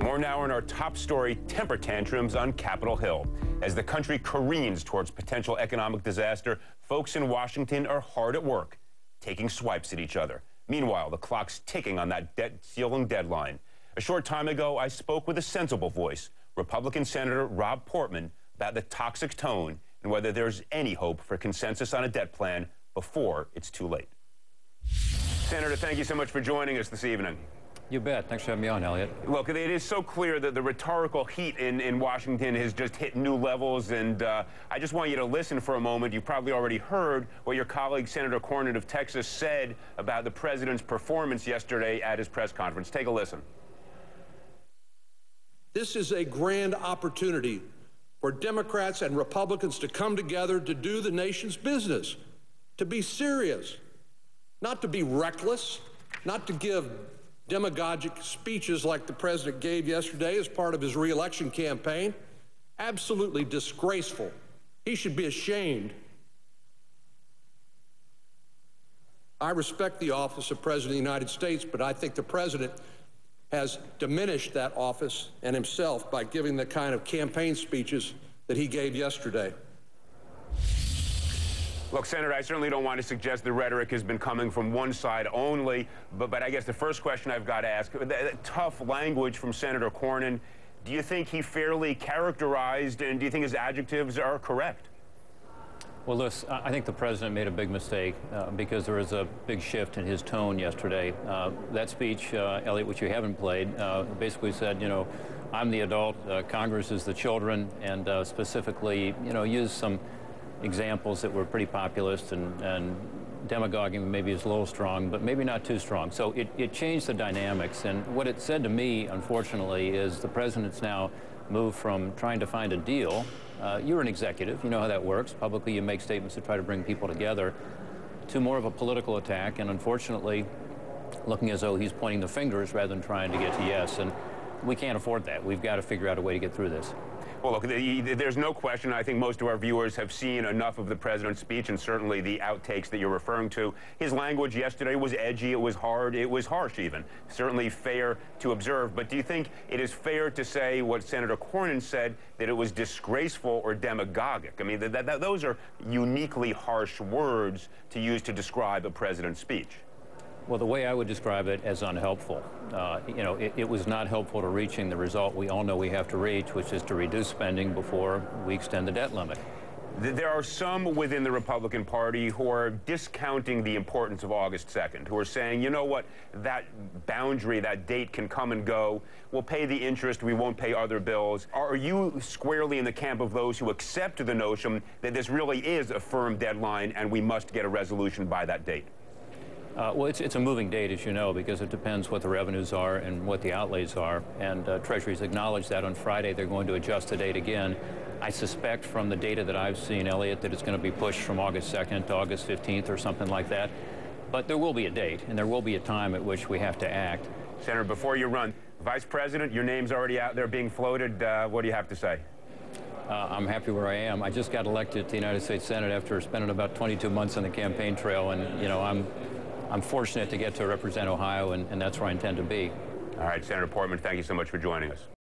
More now in our top story, temper tantrums on Capitol Hill. As the country careens towards potential economic disaster, folks in Washington are hard at work, taking swipes at each other. Meanwhile, the clock's ticking on that debt ceiling deadline. A short time ago, I spoke with a sensible voice, Republican Senator Rob Portman, about the toxic tone and whether there's any hope for consensus on a debt plan before it's too late. Senator, thank you so much for joining us this evening. You bet. Thanks for having me on, Eliot. Look, it is so clear that the rhetorical heat in Washington has just hit new levels, and I just want you to listen for a moment. You've probably already heard what your colleague, Senator Cornyn of Texas, said about the president's performance yesterday at his press conference. Take a listen. This is a grand opportunity for Democrats and Republicans to come together to do the nation's business, to be serious, not to be reckless, not to give demagogic speeches like the president gave yesterday as part of his re-election campaign. Absolutely disgraceful. He should be ashamed. I respect the office of President of the United States, but I think the president has diminished that office and himself by giving the kind of campaign speeches that he gave yesterday. Look, Senator, I certainly don't want to suggest the rhetoric has been coming from one side only, but I guess the first question I've got to ask, that tough language from Senator Cornyn, do you think he fairly characterized, and do you think his adjectives are correct? Well, listen, I think the president made a big mistake because there was a big shift in his tone yesterday. That speech, Eliot, which you haven't played, basically said, you know, I'm the adult, Congress is the children, and specifically, you know, used some examples that were pretty populist and demagoguing maybe is a little strong, but maybe not too strong. So it changed the dynamics. And what it said to me, unfortunately, is the president's now moved from trying to find a deal. You're an executive. You know how that works. Publicly, you make statements to try to bring people together, to more of a political attack. And unfortunately, looking as though he's pointing the fingers rather than trying to get to yes. And we can't afford that. We've got to figure out a way to get through this. Well, look, there's no question. I think most of our viewers have seen enough of the president's speech, and certainly the outtakes that you're referring to. His language yesterday was edgy, it was hard, it was harsh even. Certainly fair to observe. But do you think it is fair to say what Senator Cornyn said, that it was disgraceful or demagogic? I mean, those are uniquely harsh words to use to describe a president's speech. Well, the way I would describe it as unhelpful. You know, it was not helpful to reaching the result we all know we have to reach, which is to reduce spending before we extend the debt limit. There are some within the Republican Party who are discounting the importance of August 2nd, who are saying, you know what, that boundary, that date can come and go. We'll pay the interest, we won't pay other bills. Are you squarely in the camp of those who accept the notion that this really is a firm deadline and we must get a resolution by that date? Well, it's a moving date, as you know, because it depends what the revenues are and what the outlays are. And Treasury's acknowledged that on Friday they're going to adjust the date again. I suspect from the data that I've seen, Eliot, that it's going to be pushed from August 2nd to August 15th or something like that. But there will be a date, and there will be a time at which we have to act. Senator, before you run, Vice President, your name's already out there being floated. What do you have to say? I'm happy where I am. I just got elected to the United States Senate after spending about 22 months on the campaign trail, and, you know, I'm fortunate to get to represent Ohio, and that's where I intend to be. All right, Senator Portman, thank you so much for joining us.